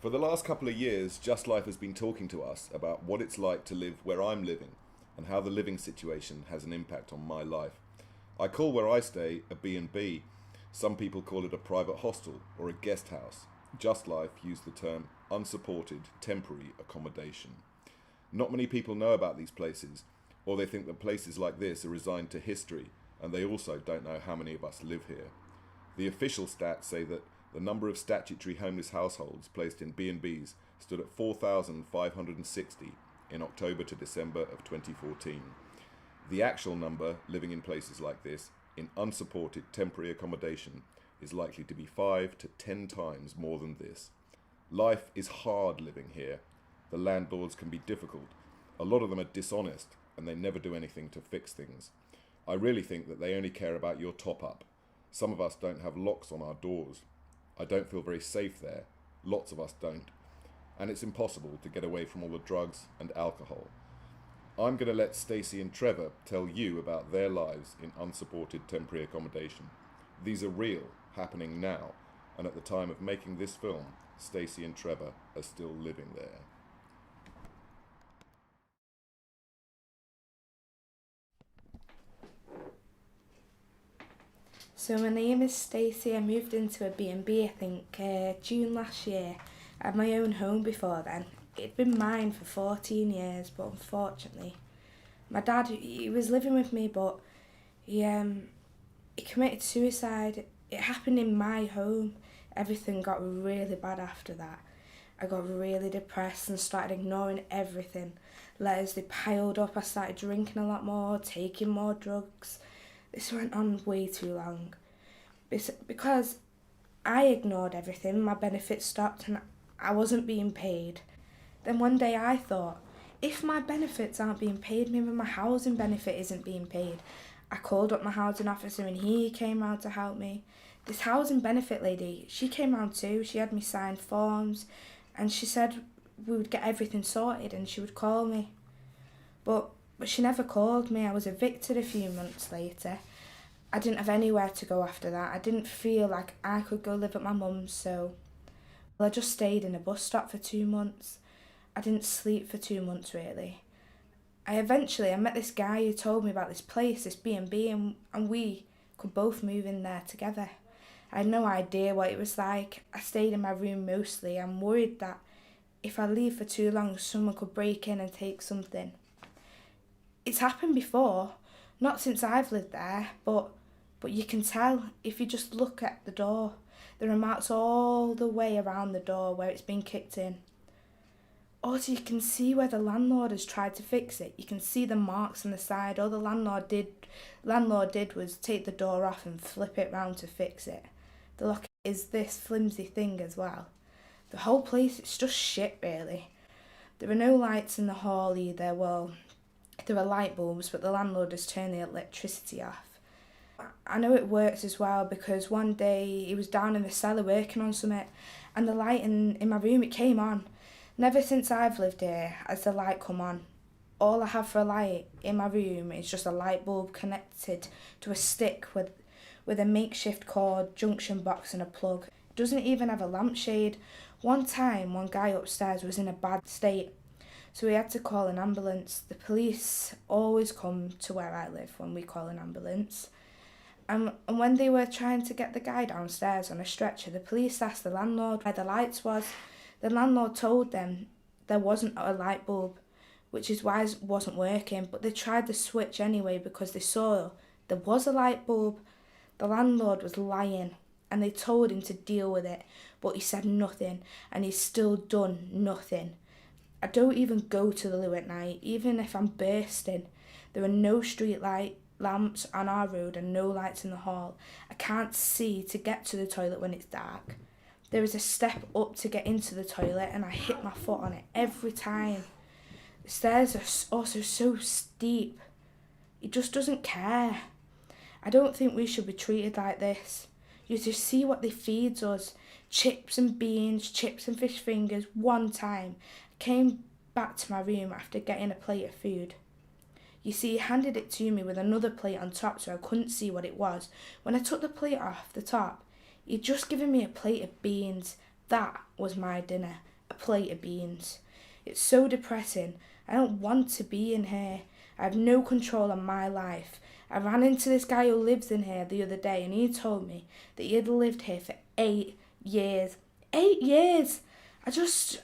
For the last couple of years, Just Life has been talking to us about what it's like to live where I'm living and how the living situation has an impact on my life. I call where I stay a B&B. Some people call it a private hostel or a guest house. Just Life used the term unsupported temporary accommodation. Not many people know about these places, or they think that places like this are resigned to history, and they also don't know how many of us live here. The official stats say that the number of statutory homeless households placed in B&Bs stood at 4,560 in October to December of 2014. The actual number living in places like this, in unsupported temporary accommodation, is likely to be 5 to 10 times more than this. Life is hard living here. The landlords can be difficult. A lot of them are dishonest, and they never do anything to fix things. I really think that they only care about your top-up. Some of us don't have locks on our doors. I don't feel very safe there. Lots of us don't. And it's impossible to get away from all the drugs and alcohol. I'm going to let Stacey and Trevor tell you about their lives in unsupported temporary accommodation. These are real, happening now, and at the time of making this film, Stacey and Trevor are still living there. So my name is Stacey. I moved into a B&B, I think, June last year. I had my own home before then. It'd been mine for 14 years, but unfortunately, my dad, he was living with me, but he committed suicide. It happened in my home. Everything got really bad after that. I got really depressed and started ignoring everything. Letters, they piled up. I started drinking a lot more, taking more drugs. This went on way too long. Because I ignored everything, my benefits stopped and I wasn't being paid. Then one day I thought, if my benefits aren't being paid, maybe my housing benefit isn't being paid. I called up my housing officer and he came round to help me. This housing benefit lady, she came round too. She had me sign forms and she said we would get everything sorted and she would call me. But she never called me. I was evicted a few months later. I didn't have anywhere to go after that. I didn't feel like I could go live at my mum's, so I just stayed in a bus stop for 2 months. I didn't sleep for 2 months really. I met this guy who told me about this place, this B&B, and we could both move in there together. I had no idea what it was like. I stayed in my room mostly. I'm worried that if I leave for too long, someone could break in and take something. It's happened before, not since I've lived there, but you can tell if you just look at the door. There are marks all the way around the door where it's been kicked in. Also, you can see where the landlord has tried to fix it. You can see the marks on the side. All the landlord did was take the door off and flip it round to fix it. The lock is this flimsy thing as well. The whole place, it's just shit really. There are no lights in the hall either. Well, there are light bulbs, but the landlord has turned the electricity off. I know it works as well because one day he was down in the cellar working on something and the light in my room, it came on. Never since I've lived here has the light come on. All I have for a light in my room is just a light bulb connected to a stick with a makeshift cord, junction box and a plug. It doesn't even have a lampshade. One time, one guy upstairs was in a bad state, so we had to call an ambulance. The police always come to where I live when we call an ambulance. And when they were trying to get the guy downstairs on a stretcher, the police asked the landlord where the lights was. The landlord told them there wasn't a light bulb, which is why it wasn't working, but they tried the switch anyway because they saw there was a light bulb. The landlord was lying and they told him to deal with it, but he said nothing and he's still done nothing. I don't even go to the loo at night, even if I'm bursting. There are no street lamps on our road and no lights in the hall. I can't see to get to the toilet when it's dark. There is a step up to get into the toilet and I hit my foot on it every time. The stairs are also so steep. He just doesn't care. I don't think we should be treated like this. You just see what they feeds us. Chips and beans, chips and fish fingers. One time, I came back to my room after getting a plate of food. You see, he handed it to me with another plate on top so I couldn't see what it was. When I took the plate off the top, he'd just given me a plate of beans. That was my dinner. a plate of beans. It's so depressing. I don't want to be in here. I have no control on my life. I ran into this guy who lives in here the other day and he told me that he had lived here for 8 years. 8 years! I just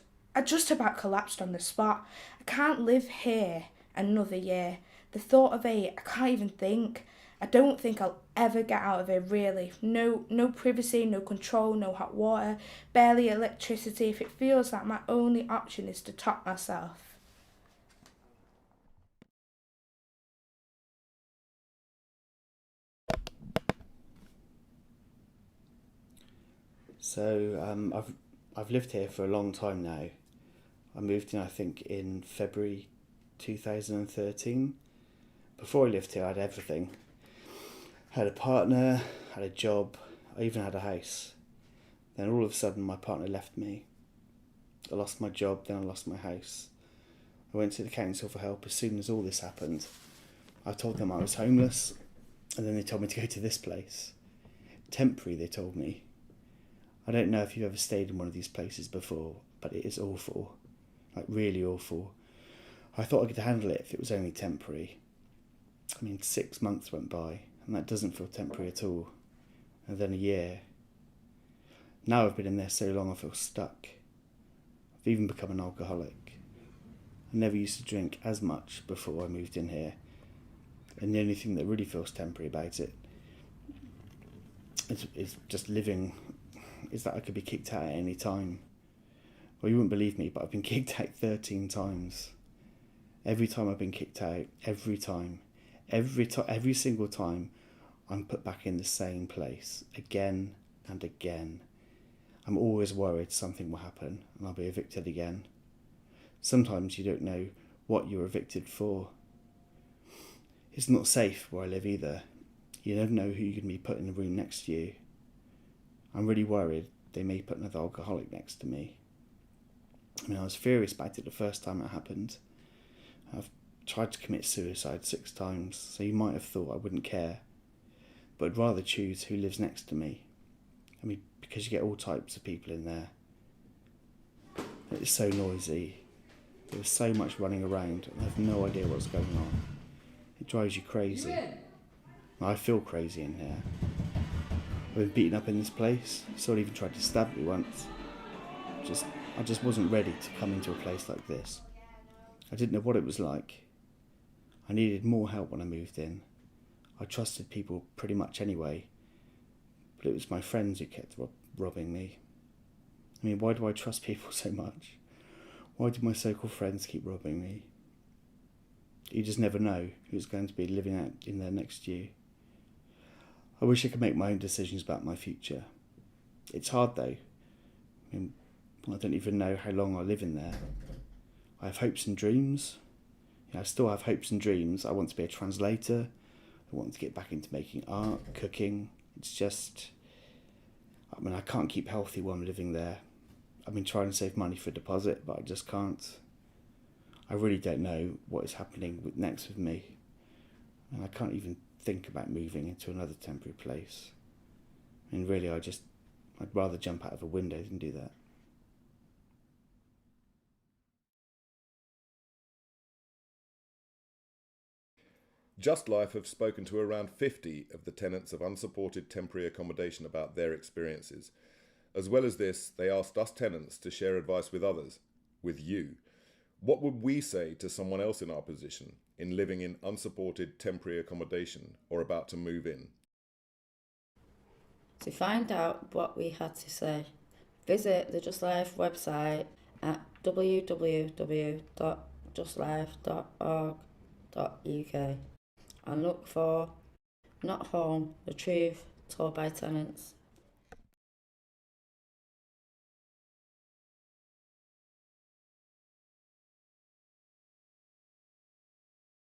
about collapsed on the spot. I can't live here another year. The thought of 8, I can't even think. I don't think I'll ever get out of here, really. No privacy, no control, no hot water, barely electricity. If it feels like my only option is to top myself. So I've lived here for a long time now. I moved in, I think, in February 2013. Before I lived here, I had everything. I had a partner, had a job, I even had a house. Then all of a sudden my partner left me. I lost my job, then I lost my house. I went to the council for help as soon as all this happened. I told them I was homeless, and then they told me to go to this place. Temporary, they told me. I don't know if you've ever stayed in one of these places before, but it is awful. Like, really awful. I thought I could handle it if it was only temporary. 6 months went by, and that doesn't feel temporary at all. And then a year. Now I've been in there so long I feel stuck. I've even become an alcoholic. I never used to drink as much before I moved in here. And the only thing that really feels temporary about it is just living, is that I could be kicked out at any time. Well, you wouldn't believe me, but I've been kicked out 13 times. Every time I've been kicked out, every single time, I'm put back in the same place, again and again. I'm always worried something will happen and I'll be evicted again. Sometimes you don't know what you're evicted for. It's not safe where I live either. You never know who you can be put in the room next to you. I'm really worried they may put another alcoholic next to me. I was furious about it the first time it happened. I've tried to commit suicide 6 times, so you might have thought I wouldn't care. But I'd rather choose who lives next to me. Because you get all types of people in there. It's so noisy. There was so much running around, and I have no idea what's going on. It drives you crazy. I feel crazy in here. I've been beaten up in this place. Someone even tried to stab me once. I just wasn't ready to come into a place like this. I didn't know what it was like. I needed more help when I moved in. I trusted people pretty much anyway, but it was my friends who kept robbing me. Why do I trust people so much? Why do my so-called friends keep robbing me? You just never know who's going to be living out in there next to you. I wish I could make my own decisions about my future. It's hard though. I don't even know how long I'll live in there. I have hopes and dreams. I still have hopes and dreams. I want to be a translator. I want to get back into making art, cooking. It's just, I can't keep healthy while I'm living there. I've been trying to save money for a deposit, but I just can't. I really don't know what is happening next with me. And I can't even think about moving into another temporary place. Really, I'd rather jump out of a window than do that. Just Life have spoken to around 50 of the tenants of unsupported temporary accommodation about their experiences. As well as this, they asked us tenants to share advice with others, with you. What would we say to someone else in our position, in living in unsupported temporary accommodation or about to move in? To find out what we had to say, visit the Just Life website at www.justlife.org.uk and look for Not Home, the Truth, told by Tenants.